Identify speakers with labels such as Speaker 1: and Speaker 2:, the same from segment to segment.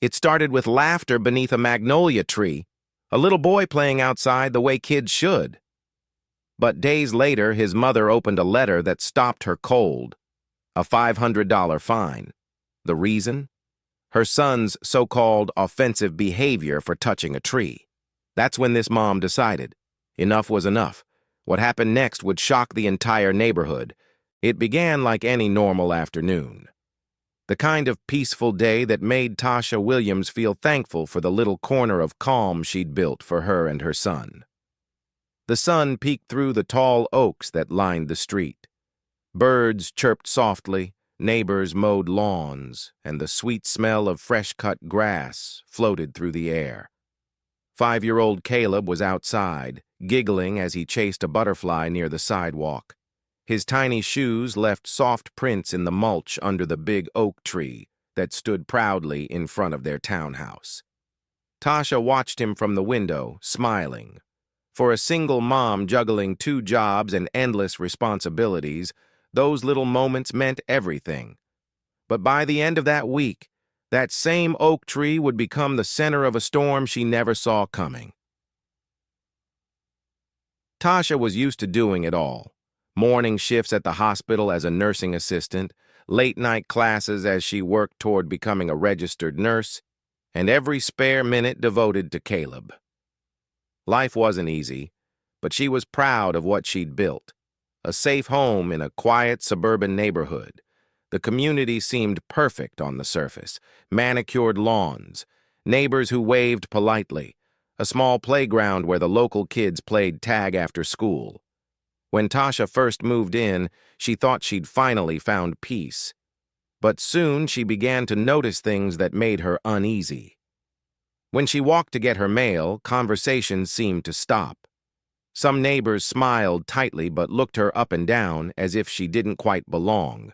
Speaker 1: It started with laughter beneath a magnolia tree, a little boy playing outside the way kids should. But days later, his mother opened a letter that stopped her cold, a $500 fine. The reason? Her son's so-called offensive behavior for touching a tree. That's when this mom decided. Enough was enough. What happened next would shock the entire neighborhood. It began like any normal afternoon. The kind of peaceful day that made Tasha Williams feel thankful for the little corner of calm she'd built for her and her son. The sun peeked through the tall oaks that lined the street. Birds chirped softly, neighbors mowed lawns, and the sweet smell of fresh-cut grass floated through the air. 5-year-old Caleb was outside, giggling as he chased a butterfly near the sidewalk. His tiny shoes left soft prints in the mulch under the big oak tree that stood proudly in front of their townhouse. Tasha watched him from the window, smiling. For a single mom juggling 2 jobs and endless responsibilities, those little moments meant everything. But by the end of that week, that same oak tree would become the center of a storm she never saw coming. Tasha was used to doing it all. Morning shifts at the hospital as a nursing assistant, late-night classes as she worked toward becoming a registered nurse, and every spare minute devoted to Caleb. Life wasn't easy, but she was proud of what she'd built. A safe home in a quiet suburban neighborhood. The community seemed perfect on the surface. Manicured lawns, neighbors who waved politely, a small playground where the local kids played tag after school. When Tasha first moved in, she thought she'd finally found peace. But soon she began to notice things that made her uneasy. When she walked to get her mail, conversations seemed to stop. Some neighbors smiled tightly but looked her up and down as if she didn't quite belong.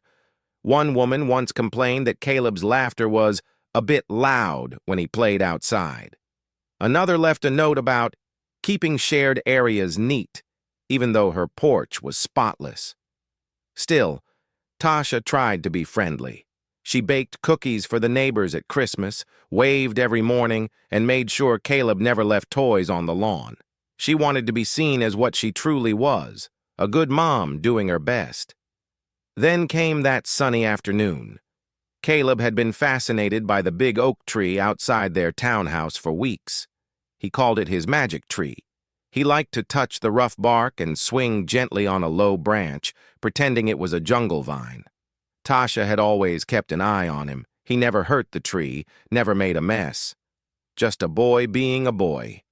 Speaker 1: One woman once complained that Caleb's laughter was a bit loud when he played outside. Another left a note about keeping shared areas neat, even though her porch was spotless. Still, Tasha tried to be friendly. She baked cookies for the neighbors at Christmas, waved every morning, and made sure Caleb never left toys on the lawn. She wanted to be seen as what she truly was, a good mom doing her best. Then came that sunny afternoon. Caleb had been fascinated by the big oak tree outside their townhouse for weeks. He called it his magic tree. He liked to touch the rough bark and swing gently on a low branch, pretending it was a jungle vine. Tasha had always kept an eye on him. He never hurt the tree, never made a mess. Just a boy being a boy.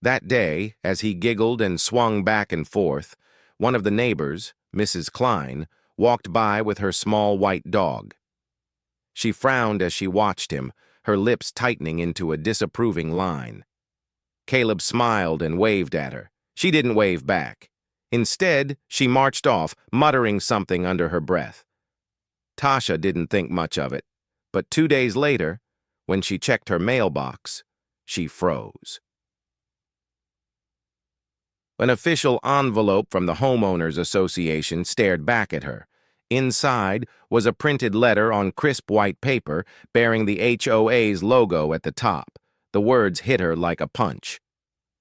Speaker 1: That day, as he giggled and swung back and forth, one of the neighbors, Mrs. Klein, walked by with her small white dog. She frowned as she watched him, her lips tightening into a disapproving line. Caleb smiled and waved at her. She didn't wave back. Instead, she marched off, muttering something under her breath. Tasha didn't think much of it, but 2 days later, when she checked her mailbox, she froze. An official envelope from the Homeowners Association stared back at her. Inside was a printed letter on crisp white paper bearing the HOA's logo at the top. The words hit her like a punch.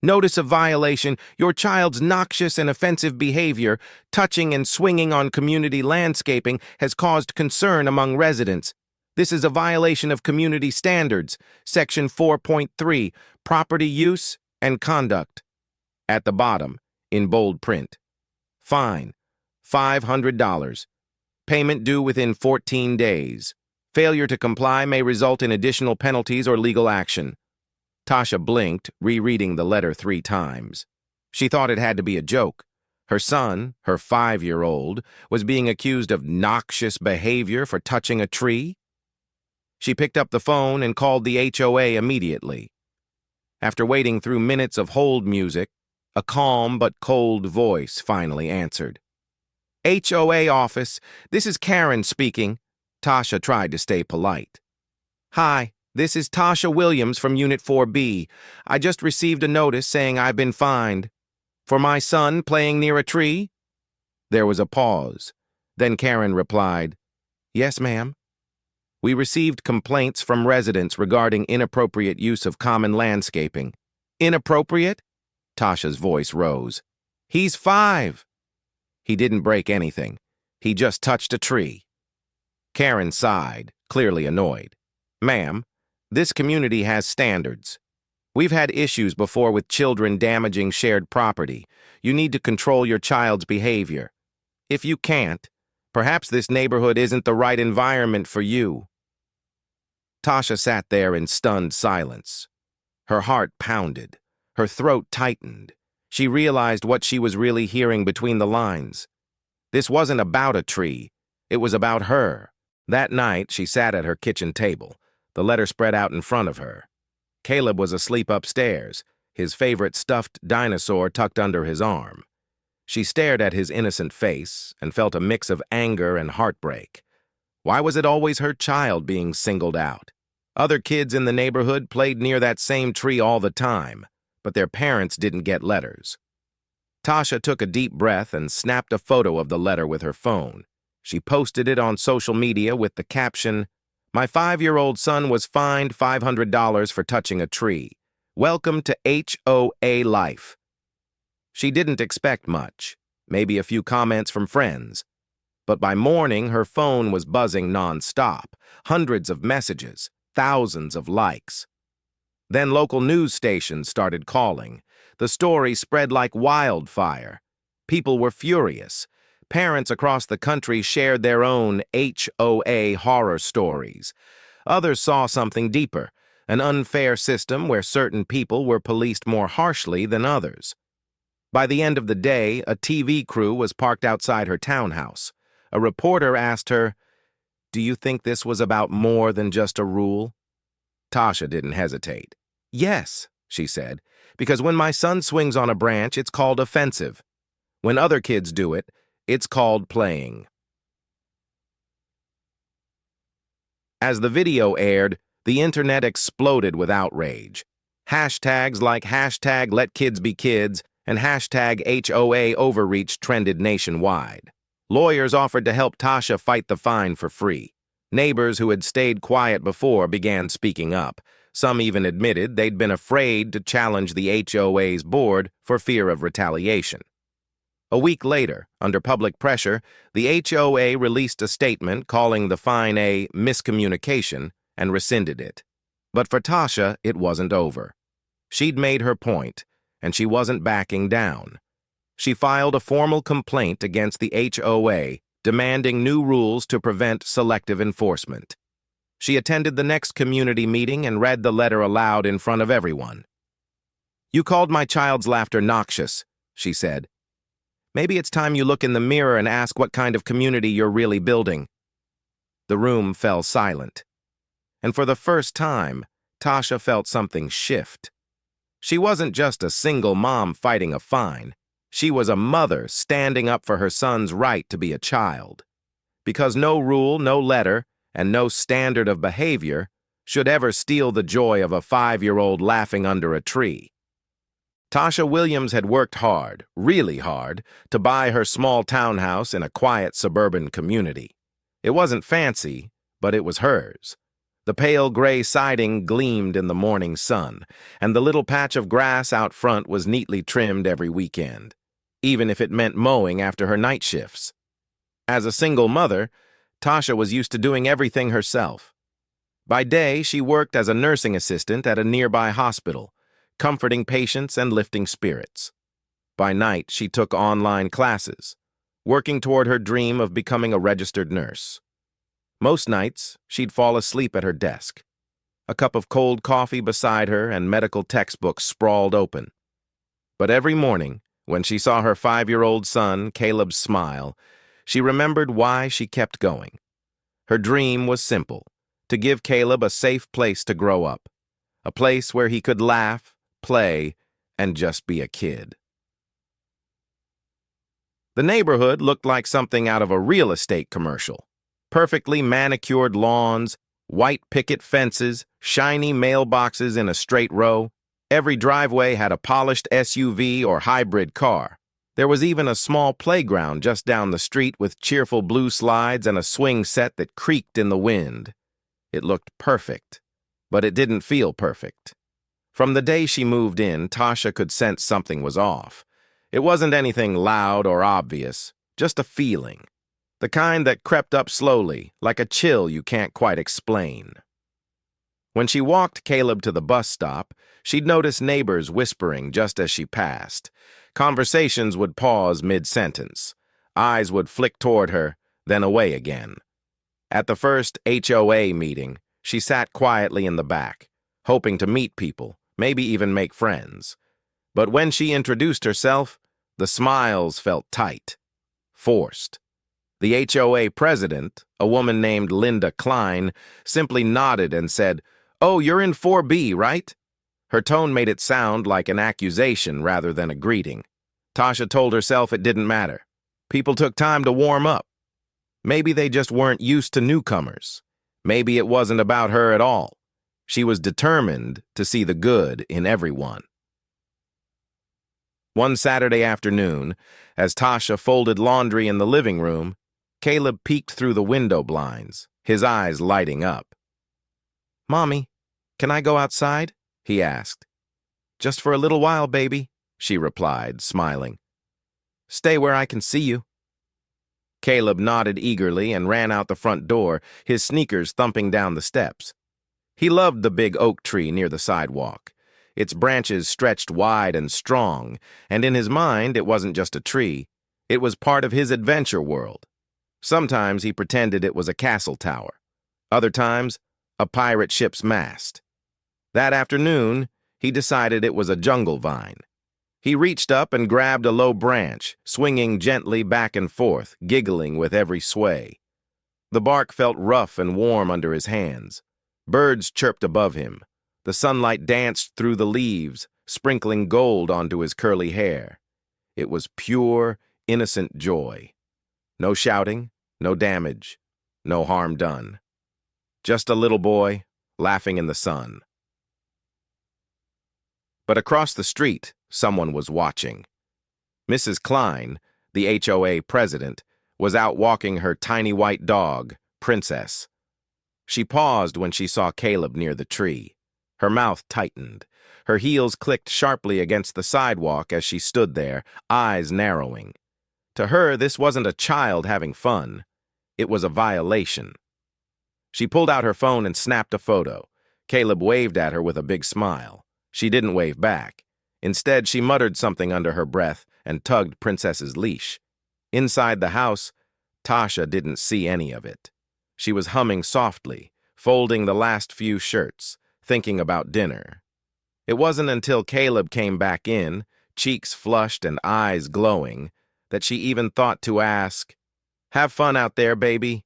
Speaker 1: Notice of violation. Your child's noxious and offensive behavior, touching and swinging on community landscaping, has caused concern among residents. This is a violation of community standards, Section 4.3, Property Use and Conduct. At the bottom, in bold print. Fine, $500. Payment due within 14 days. Failure to comply may result in additional penalties or legal action. Tasha blinked, rereading the letter 3 times. She thought it had to be a joke. Her son, her 5-year-old, was being accused of noxious behavior for touching a tree. She picked up the phone and called the HOA immediately. After waiting through minutes of hold music, a calm but cold voice finally answered. HOA office, this is Karen speaking. Tasha tried to stay polite. Hi, this is Tasha Williams from Unit 4B. I just received a notice saying I've been fined. For my son playing near a tree? There was a pause. Then Karen replied, Yes, ma'am. We received complaints from residents regarding inappropriate use of common landscaping. Inappropriate? Tasha's voice rose. He's 5. He didn't break anything. He just touched a tree. Karen sighed, clearly annoyed. Ma'am, this community has standards. We've had issues before with children damaging shared property. You need to control your child's behavior. If you can't, perhaps this neighborhood isn't the right environment for you. Tasha sat there in stunned silence. Her heart pounded. Her throat tightened. She realized what she was really hearing between the lines. This wasn't about a tree. It was about her. That night, she sat at her kitchen table, the letter spread out in front of her. Caleb was asleep upstairs, his favorite stuffed dinosaur tucked under his arm. She stared at his innocent face and felt a mix of anger and heartbreak. Why was it always her child being singled out? Other kids in the neighborhood played near that same tree all the time, but their parents didn't get letters. Tasha took a deep breath and snapped a photo of the letter with her phone. She posted it on social media with the caption, "My 5-year-old son was fined $500 for touching a tree. Welcome to HOA life." She didn't expect much, maybe a few comments from friends. But by morning, her phone was buzzing non-stop, hundreds of messages, thousands of likes. Then local news stations started calling. The story spread like wildfire. People were furious. Parents across the country shared their own HOA horror stories. Others saw something deeper, an unfair system where certain people were policed more harshly than others. By the end of the day, a TV crew was parked outside her townhouse. A reporter asked her, "Do you think this was about more than just a rule?" Tasha didn't hesitate. "Yes," she said, "because when my son swings on a branch, it's called offensive. When other kids do it, it's called playing." As the video aired, the internet exploded with outrage. Hashtags like #LetKidsBeKids and #HOA overreach trended nationwide. Lawyers offered to help Tasha fight the fine for free. Neighbors who had stayed quiet before began speaking up. Some even admitted they'd been afraid to challenge the HOA's board for fear of retaliation. A week later, under public pressure, the HOA released a statement calling the fine a miscommunication and rescinded it. But for Tasha, it wasn't over. She'd made her point, and she wasn't backing down. She filed a formal complaint against the HOA, demanding new rules to prevent selective enforcement. She attended the next community meeting and read the letter aloud in front of everyone. "You called my child's laughter noxious," she said. "Maybe it's time you look in the mirror and ask what kind of community you're really building." The room fell silent. And for the first time, Tasha felt something shift. She wasn't just a single mom fighting a fine. She was a mother standing up for her son's right to be a child. Because no rule, no letter, and no standard of behavior should ever steal the joy of a 5-year-old laughing under a tree. Tasha Williams had worked hard, really hard, to buy her small townhouse in a quiet suburban community. It wasn't fancy, but it was hers. The pale gray siding gleamed in the morning sun, and the little patch of grass out front was neatly trimmed every weekend, even if it meant mowing after her night shifts. As a single mother, Tasha was used to doing everything herself. By day, she worked as a nursing assistant at a nearby hospital, comforting patients and lifting spirits. By night, she took online classes, working toward her dream of becoming a registered nurse. Most nights, she'd fall asleep at her desk, a cup of cold coffee beside her and medical textbooks sprawled open. But every morning, when she saw her 5-year-old son, Caleb, smile, she remembered why she kept going. Her dream was simple, to give Caleb a safe place to grow up, a place where he could laugh, play, and just be a kid. The neighborhood looked like something out of a real estate commercial. Perfectly manicured lawns, white picket fences, shiny mailboxes in a straight row. Every driveway had a polished SUV or hybrid car. There was even a small playground just down the street with cheerful blue slides and a swing set that creaked in the wind. It looked perfect, but it didn't feel perfect. From the day she moved in, Tasha could sense something was off. It wasn't anything loud or obvious, just a feeling. The kind that crept up slowly, like a chill you can't quite explain. When she walked Caleb to the bus stop, she'd notice neighbors whispering just as she passed. Conversations would pause mid-sentence. Eyes would flick toward her, then away again. At the first HOA meeting, she sat quietly in the back, hoping to meet people, maybe even make friends. But when she introduced herself, the smiles felt tight, forced. The HOA president, a woman named Linda Klein, simply nodded and said, "Oh, you're in 4B, right?" Her tone made it sound like an accusation rather than a greeting. Tasha told herself it didn't matter. People took time to warm up. Maybe they just weren't used to newcomers. Maybe it wasn't about her at all. She was determined to see the good in everyone. One Saturday afternoon, as Tasha folded laundry in the living room, Caleb peeked through the window blinds, his eyes lighting up. "Mommy, can I go outside?" he asked. "Just for a little while, baby," she replied, smiling. "Stay where I can see you." Caleb nodded eagerly and ran out the front door, his sneakers thumping down the steps. He loved the big oak tree near the sidewalk. Its branches stretched wide and strong, and in his mind it wasn't just a tree. It was part of his adventure world. Sometimes he pretended it was a castle tower. Other times, a pirate ship's mast. That afternoon, he decided it was a jungle vine. He reached up and grabbed a low branch, swinging gently back and forth, giggling with every sway. The bark felt rough and warm under his hands. Birds chirped above him. The sunlight danced through the leaves, sprinkling gold onto his curly hair. It was pure, innocent joy. No shouting, no damage, no harm done. Just a little boy, laughing in the sun. But across the street, someone was watching. Mrs. Klein, the HOA president, was out walking her tiny white dog, Princess. She paused when she saw Caleb near the tree. Her mouth tightened. Her heels clicked sharply against the sidewalk as she stood there, eyes narrowing. To her, this wasn't a child having fun. It was a violation. She pulled out her phone and snapped a photo. Caleb waved at her with a big smile. She didn't wave back. Instead, she muttered something under her breath and tugged Princess's leash. Inside the house, Tasha didn't see any of it. She was humming softly, folding the last few shirts, thinking about dinner. It wasn't until Caleb came back in, cheeks flushed and eyes glowing, that she even thought to ask, "Have fun out there, baby?"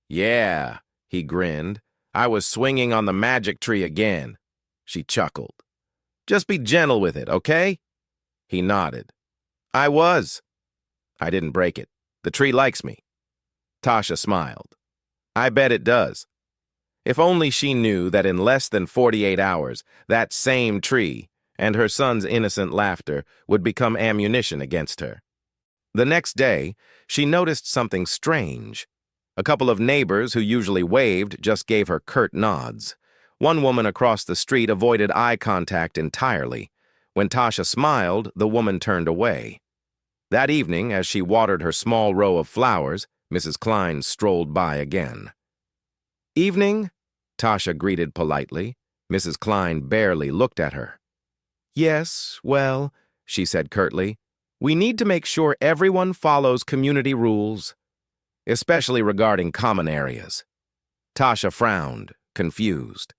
Speaker 1: "Yeah," he grinned. "I was swinging on the magic tree again." She chuckled. "Just be gentle with it, okay?" He nodded. "I was." "I didn't break it. The tree likes me." Tasha smiled. "I bet it does." If only she knew that in less than 48 hours, that same tree and her son's innocent laughter would become ammunition against her. The next day, she noticed something strange. A couple of neighbors who usually waved just gave her curt nods. One woman across the street avoided eye contact entirely. When Tasha smiled, the woman turned away. That evening, as she watered her small row of flowers, Mrs. Klein strolled by again. "Evening?" Tasha greeted politely. Mrs. Klein barely looked at her. "Yes, well," she said curtly, "we need to make sure everyone follows community rules, especially regarding common areas." Tasha frowned, confused.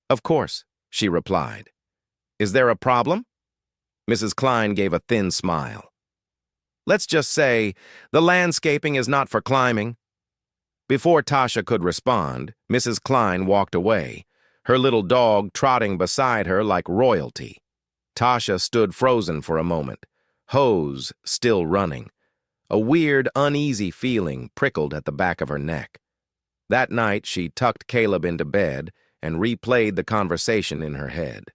Speaker 1: "Of course," she replied. "Is there a problem?" Mrs. Klein gave a thin smile. "Let's just say, the landscaping is not for climbing." Before Tasha could respond, Mrs. Klein walked away, her little dog trotting beside her like royalty. Tasha stood frozen for a moment, hose still running. A weird, uneasy feeling prickled at the back of her neck. That night, she tucked Caleb into bed and replayed the conversation in her head.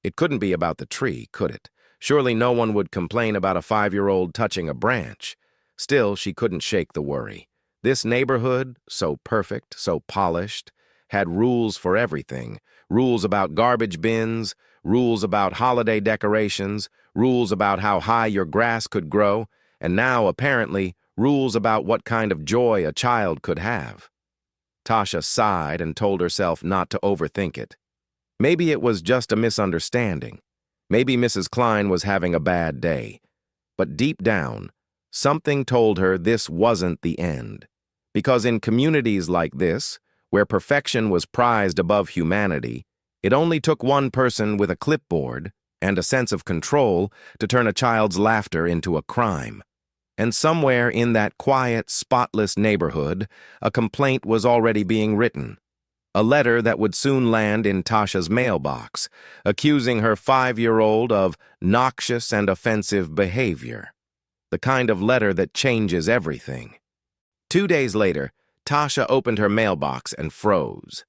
Speaker 1: It couldn't be about the tree, could it? Surely no one would complain about a 5-year-old touching a branch. Still, she couldn't shake the worry. This neighborhood, so perfect, so polished, had rules for everything. Rules about garbage bins, rules about holiday decorations, rules about how high your grass could grow, and now, apparently, rules about what kind of joy a child could have. Tasha sighed and told herself not to overthink it. Maybe it was just a misunderstanding. Maybe Mrs. Klein was having a bad day. But deep down, something told her this wasn't the end. Because in communities like this, where perfection was prized above humanity, it only took one person with a clipboard and a sense of control to turn a child's laughter into a crime. And somewhere in that quiet, spotless neighborhood, a complaint was already being written. A letter that would soon land in Tasha's mailbox, accusing her 5-year-old of noxious and offensive behavior. The kind of letter that changes everything. 2 days later, Tasha opened her mailbox and froze.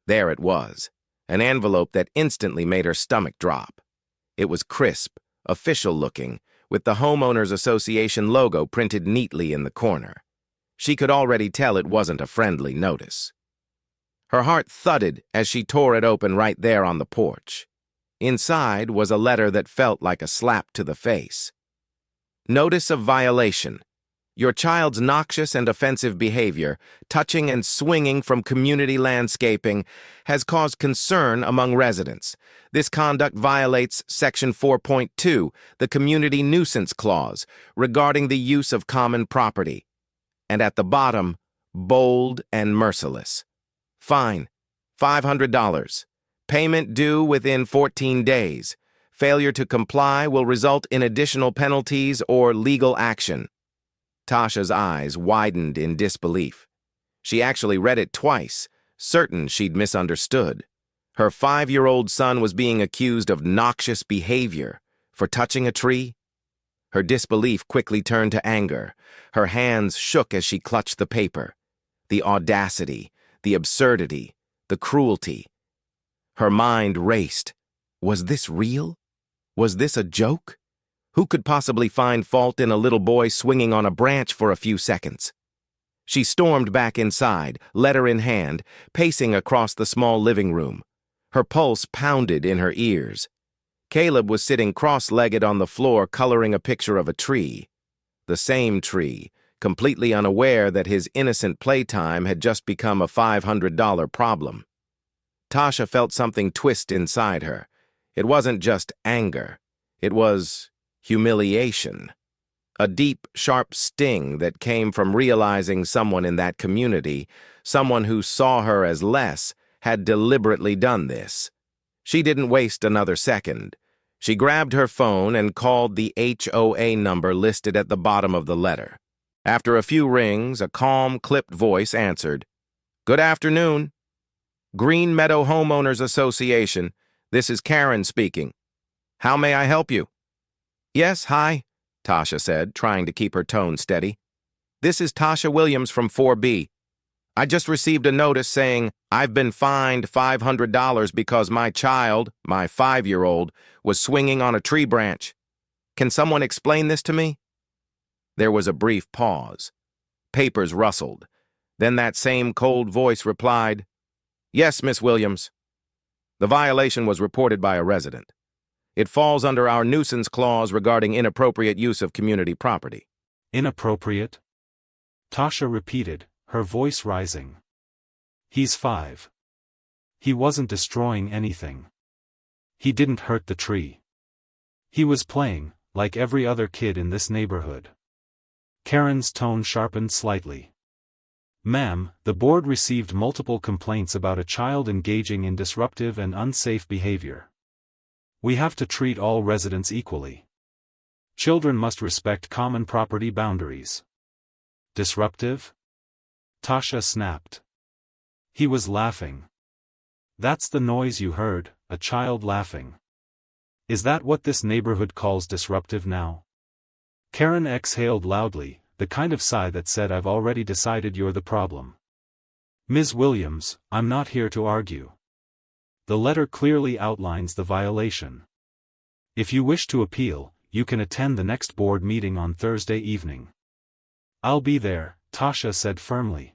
Speaker 1: There it was, an envelope that instantly made her stomach drop. It was crisp, official-looking, with the Homeowners Association logo printed neatly in the corner. She could already tell it wasn't a friendly notice. Her heart thudded as she tore it open right there on the porch. Inside was a letter that felt like a slap to the face. Notice of violation. Your child's noxious and offensive behavior, touching and swinging from community landscaping, has caused concern among residents. This conduct violates Section 4.2, the Community Nuisance Clause, regarding the use of common property. And at the bottom, bold and merciless. Fine, $500. Payment due within 14 days. Failure to comply will result in additional penalties or legal action. Tasha's eyes widened in disbelief. She actually read it twice, certain she'd misunderstood. Her 5-year-old son was being accused of noxious behavior for touching a tree. Her disbelief quickly turned to anger. Her hands shook as she clutched the paper. The audacity, the absurdity, the cruelty. Her mind raced. Was this real? Was this a joke? Who could possibly find fault in a little boy swinging on a branch for a few seconds? She stormed back inside, letter in hand, pacing across the small living room. Her pulse pounded in her ears. Caleb was sitting cross-legged on the floor coloring a picture of a tree. The same tree, completely unaware that his innocent playtime had just become a $500 problem. Tasha felt something twist inside her. It wasn't just anger. It was humiliation. A deep, sharp sting that came from realizing someone in that community, someone who saw her as less, had deliberately done this. She didn't waste another second. She grabbed her phone and called the HOA number listed at the bottom of the letter. After a few rings, a calm, clipped voice answered. "Good afternoon. Green Meadow Homeowners Association. This is Karen speaking. How may I help you?" "Yes, hi," Tasha said, trying to keep her tone steady. "This is Tasha Williams from 4B. I just received a notice saying I've been fined $500 because my child, my 5-year-old, was swinging on a tree branch. Can someone explain this to me?" There was a brief pause. Papers rustled. Then that same cold voice replied, "Yes, Miss Williams." The violation was reported by a resident. It falls under our nuisance clause regarding inappropriate use of community property.
Speaker 2: Inappropriate? Tasha repeated, her voice rising. He's 5. He wasn't destroying anything. He didn't hurt the tree. He was playing, like every other kid in this neighborhood. Karen's tone sharpened slightly. "Ma'am, the board received multiple complaints about a child engaging in disruptive and unsafe behavior. We have to treat all residents equally. Children must respect common property boundaries." "Disruptive?" Tasha snapped. He was laughing. "That's the noise you heard, a child laughing. Is that what this neighborhood calls disruptive now?" Karen exhaled loudly, the kind of sigh that said, "I've already decided you're the problem." "Ms. Williams, I'm not here to argue. The letter clearly outlines the violation. If you wish to appeal, you can attend the next board meeting on Thursday evening." "I'll be there," Tasha said firmly.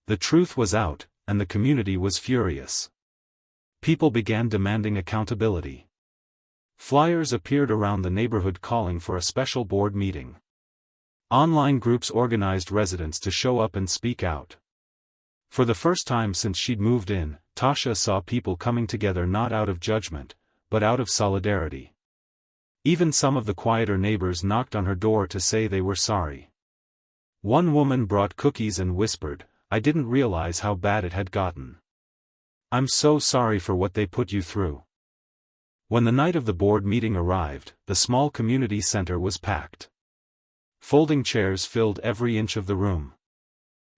Speaker 2: The truth was out, and the community was furious. People began demanding accountability. Flyers appeared around the neighborhood calling for a special board meeting. Online groups organized residents to show up and speak out. For the first time since she'd moved in, Tasha saw people coming together not out of judgment, but out of solidarity. Even some of the quieter neighbors knocked on her door to say they were sorry. One woman brought cookies and whispered, "I didn't realize how bad it had gotten. I'm so sorry for what they put you through." When the night of the board meeting arrived, the small community center was packed. Folding chairs filled every inch of the room.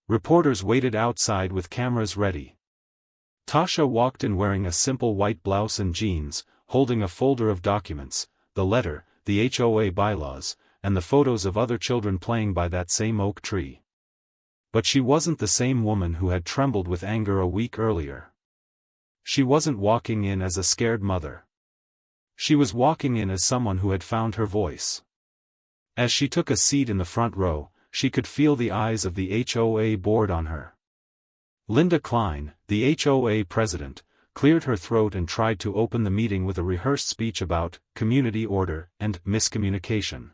Speaker 2: Reporters waited outside with cameras ready. Tasha walked in wearing a simple white blouse and jeans, holding a folder of documents, the letter, the HOA bylaws, and the photos of other children playing by that same oak tree. But she wasn't the same woman who had trembled with anger a week earlier. She wasn't walking in as a scared mother. She was walking in as someone who had found her voice. As she took a seat in the front row, she could feel the eyes of the HOA board on her. Linda Klein, the HOA president, cleared her throat and tried to open the meeting with a rehearsed speech about community order and miscommunication.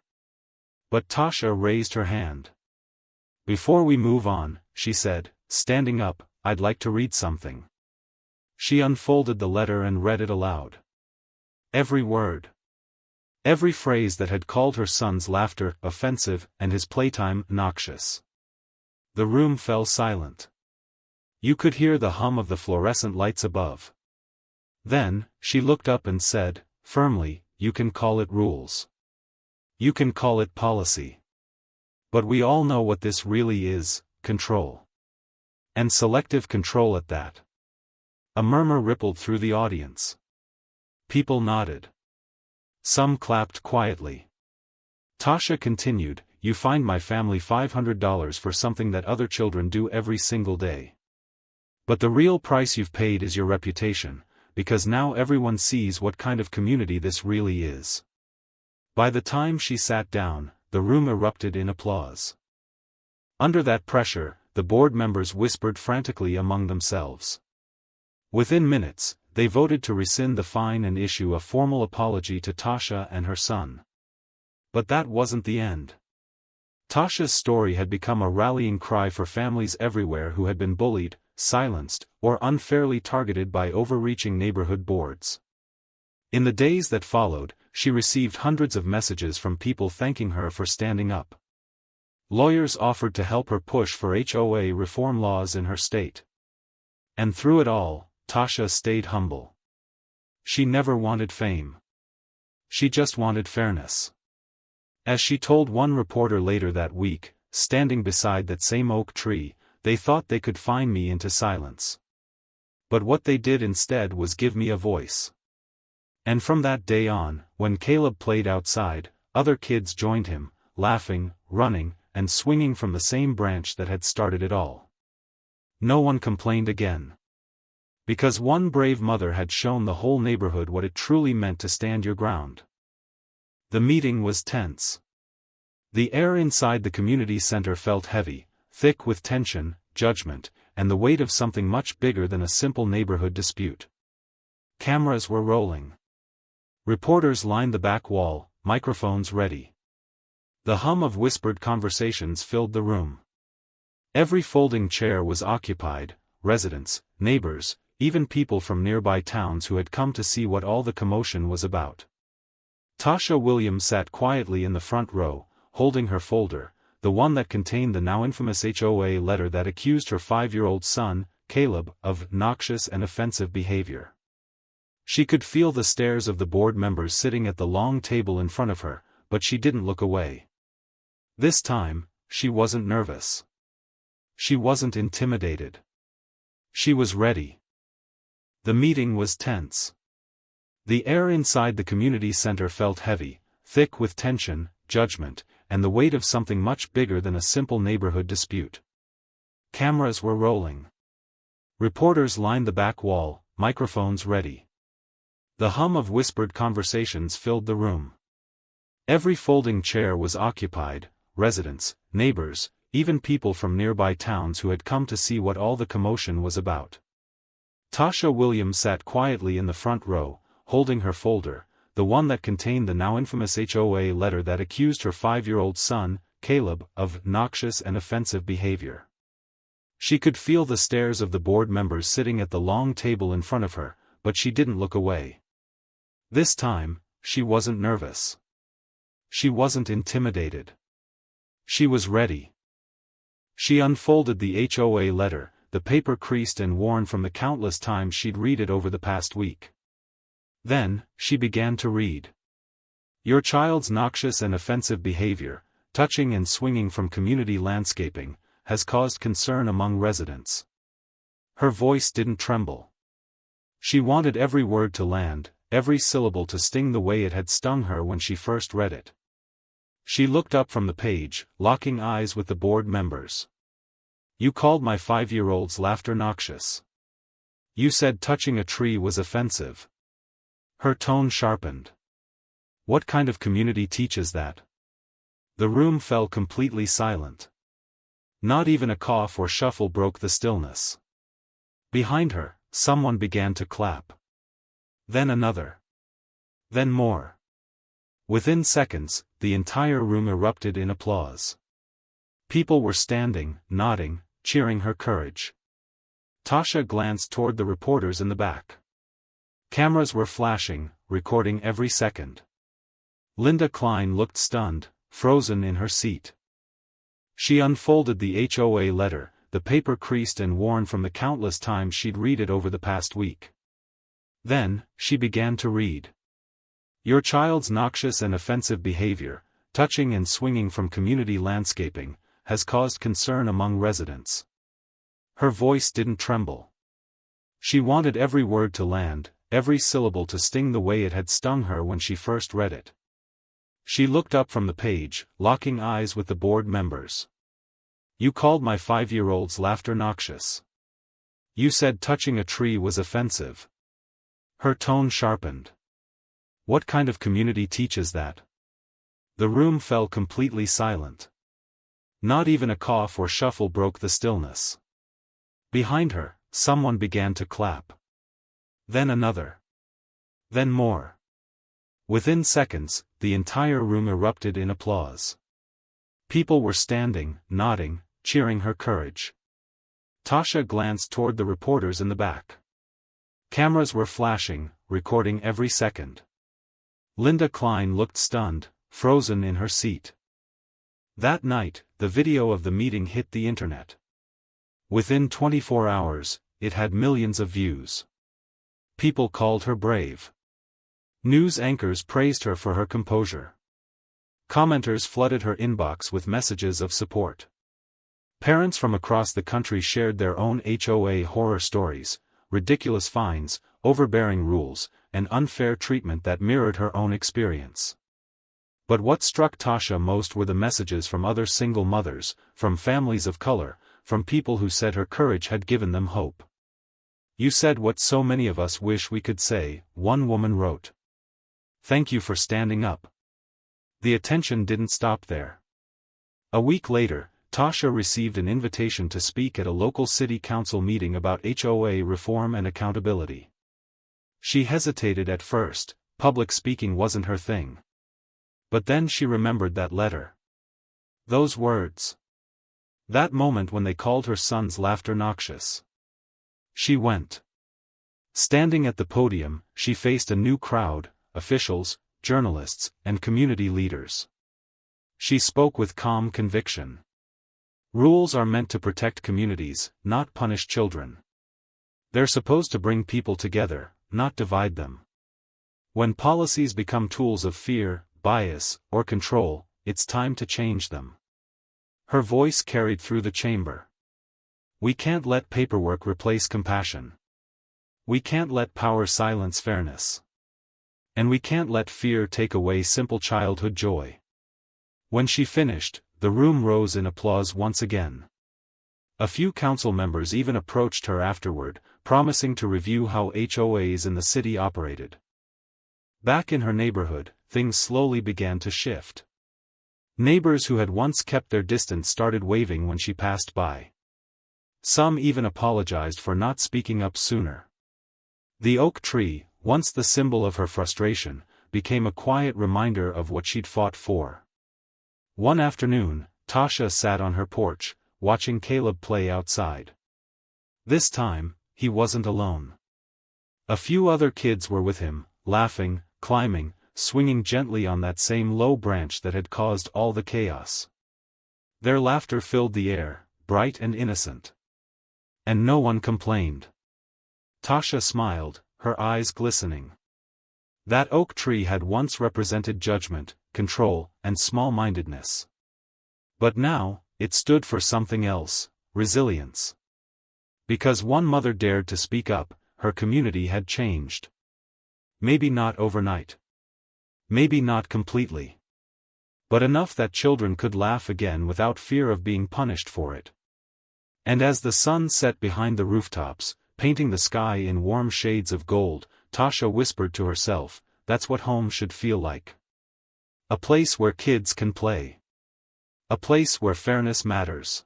Speaker 2: But Tasha raised her hand. "Before we move on," she said, standing up, "I'd like to read something." She unfolded the letter and read it aloud. Every word. Every phrase that had called her son's laughter offensive and his playtime noxious. The room fell silent. You could hear the hum of the fluorescent lights above. Then, she looked up and said, firmly, "You can call it rules. You can call it policy. But we all know what this really is, control. And selective control at that." A murmur rippled through the audience. People nodded. Some clapped quietly. Tasha continued, "You fined my family $500 for something that other children do every single day. But the real price you've paid is your reputation, because now everyone sees what kind of community this really is." By the time she sat down, the room erupted in applause. Under that pressure, the board members whispered frantically among themselves. Within minutes, they voted to rescind the fine and issue a formal apology to Tasha and her son. But that wasn't the end. Tasha's story had become a rallying cry for families everywhere who had been bullied, silenced, or unfairly targeted by overreaching neighborhood boards. In the days that followed, she received hundreds of messages from people thanking her for standing up. Lawyers offered to help her push for HOA reform laws in her state. And through it all, Tasha stayed humble. She never wanted fame. She just wanted fairness. As she told one reporter later that week, standing beside that same oak tree, "They thought they could fine me into silence. But what they did instead was give me a voice." And from that day on, when Caleb played outside, other kids joined him, laughing, running, and swinging from the same branch that had started it all. No one complained again. Because one brave mother had shown the whole neighborhood what it truly meant to stand your ground. The meeting was tense. The air inside the community center felt heavy, thick with tension, judgment, and the weight of something much bigger than a simple neighborhood dispute. Cameras were rolling. Reporters lined the back wall, microphones ready. The hum of whispered conversations filled the room. Every folding chair was occupied, residents, neighbors, even people from nearby towns who had come to see what all the commotion was about. Tasha Williams sat quietly in the front row, holding her folder, the one that contained the now infamous HOA letter that accused her 5-year-old son, Caleb, of noxious and offensive behavior. She could feel the stares of the board members sitting at the long table in front of her, but she didn't look away. This time, she wasn't nervous. She wasn't intimidated. She was ready. The meeting was tense. The air inside the community center felt heavy, thick with tension, judgment, and the weight of something much bigger than a simple neighborhood dispute. Cameras were rolling. Reporters lined the back wall, microphones ready. The hum of whispered conversations filled the room. Every folding chair was occupied, residents, neighbors, even people from nearby towns who had come to see what all the commotion was about. Tasha Williams sat quietly in the front row, holding her folder, the one that contained the now infamous HOA letter that accused her 5-year-old son, Caleb, of noxious and offensive behavior. She could feel the stares of the board members sitting at the long table in front of her, but she didn't look away. This time, she wasn't nervous. She wasn't intimidated. She was ready. She unfolded the HOA letter, the paper creased and worn from the countless times she'd read it over the past week. Then, she began to read. Your child's noxious and offensive behavior, touching and swinging from community landscaping, has caused concern among residents. Her voice didn't tremble. She wanted every word to land, every syllable to sting the way it had stung her when she first read it. She looked up from the page, locking eyes with the board members. You called my 5-year-old's laughter noxious. You said touching a tree was offensive. Her tone sharpened. What kind of community teaches that? The room fell completely silent. Not even a cough or shuffle broke the stillness. Behind her, someone began to clap. Then another. Then more. Within seconds, the entire room erupted in applause. People were standing, nodding, cheering her courage. Tasha glanced toward the reporters in the back. Cameras were flashing, recording every second. Linda Klein looked stunned, frozen in her seat. She unfolded the HOA letter, the paper creased and worn from the countless times she'd read it over the past week. Then, she began to read. Your child's noxious and offensive behavior, touching and swinging from community landscaping, has caused concern among residents. Her voice didn't tremble. She wanted every word to land, every syllable to sting the way it had stung her when she first read it. She looked up from the page, locking eyes with the board members. You called my 5-year-old's laughter noxious. You said touching a tree was offensive. Her tone sharpened. What kind of community teaches that? The room fell completely silent. Not even a cough or shuffle broke the stillness. Behind her, someone began to clap. Then another. Then more. Within seconds, the entire room erupted in applause. People were standing, nodding, cheering her courage. Tasha glanced toward the reporters in the back. Cameras were flashing, recording every second. Linda Klein looked stunned, frozen in her seat. That night, the video of the meeting hit the internet. Within 24 hours, it had millions of views. People called her brave. News anchors praised her for her composure. Commenters flooded her inbox with messages of support. Parents from across the country shared their own HOA horror stories, ridiculous fines, overbearing rules, and unfair treatment that mirrored her own experience. But what struck Tasha most were the messages from other single mothers, from families of color, from people who said her courage had given them hope. You said what so many of us wish we could say, one woman wrote. Thank you for standing up. The attention didn't stop there. A week later, Tasha received an invitation to speak at a local city council meeting about HOA reform and accountability. She hesitated at first, public speaking wasn't her thing. But then she remembered that letter. Those words. That moment when they called her son's laughter noxious. She went. Standing at the podium, she faced a new crowd, officials, journalists, and community leaders. She spoke with calm conviction. Rules are meant to protect communities, not punish children. They're supposed to bring people together, not divide them. When policies become tools of fear, bias, or control, it's time to change them. Her voice carried through the chamber. We can't let paperwork replace compassion. We can't let power silence fairness. And we can't let fear take away simple childhood joy. When she finished, the room rose in applause once again. A few council members even approached her afterward, promising to review how HOAs in the city operated. Back in her neighborhood, things slowly began to shift. Neighbors who had once kept their distance started waving when she passed by. Some even apologized for not speaking up sooner. The oak tree, once the symbol of her frustration, became a quiet reminder of what she'd fought for. One afternoon, Tasha sat on her porch, watching Caleb play outside. This time, he wasn't alone. A few other kids were with him, laughing, climbing, swinging gently on that same low branch that had caused all the chaos. Their laughter filled the air, bright and innocent. And no one complained. Tasha smiled, her eyes glistening. That oak tree had once represented judgment, control, and small-mindedness. But now, it stood for something else, resilience. Because one mother dared to speak up, her community had changed. Maybe not overnight. Maybe not completely. But enough that children could laugh again without fear of being punished for it. And as the sun set behind the rooftops, painting the sky in warm shades of gold, Tasha whispered to herself, "That's what home should feel like. A place where kids can play. A place where fairness matters.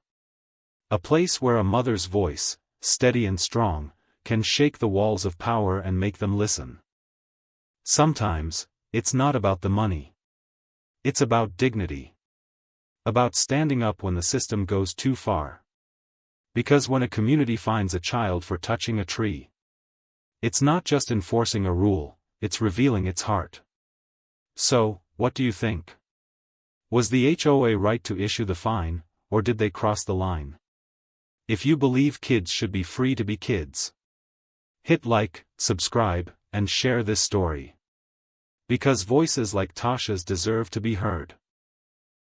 Speaker 2: A place where a mother's voice, steady and strong, can shake the walls of power and make them listen." Sometimes, it's not about the money. It's about dignity. About standing up when the system goes too far. Because when a community finds a child for touching a tree, it's not just enforcing a rule, it's revealing its heart. So, what do you think? Was the HOA right to issue the fine, or did they cross the line? If you believe kids should be free to be kids, hit like, subscribe, and share this story. Because voices like Tasha's deserve to be heard.